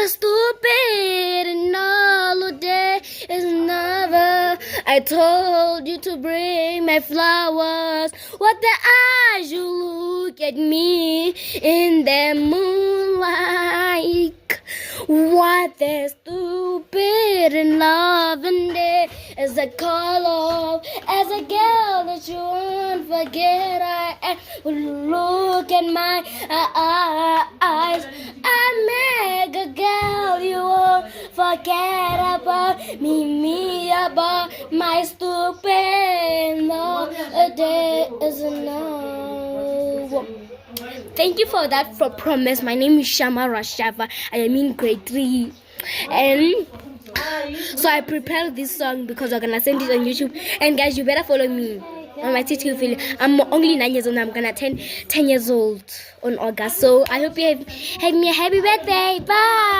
stupid and holiday is never. I told you to bring my flowers. What the eyes you look at me in the moonlight. What the stupid and loving day is a call of as a girl that you won't forget. I am. Look at my eyes. I make a girl you won't forget about me about my stupid love. A day is enough. Thank you for that for promise. My name is Shama Rashava. I am in grade 3. And so I prepared this song because I'm gonna send it on YouTube. And guys, you better follow me on my TikTok video. I'm only 9 years old. I'm gonna turn 10 years old on August. So I hope you have me a happy birthday. Bye.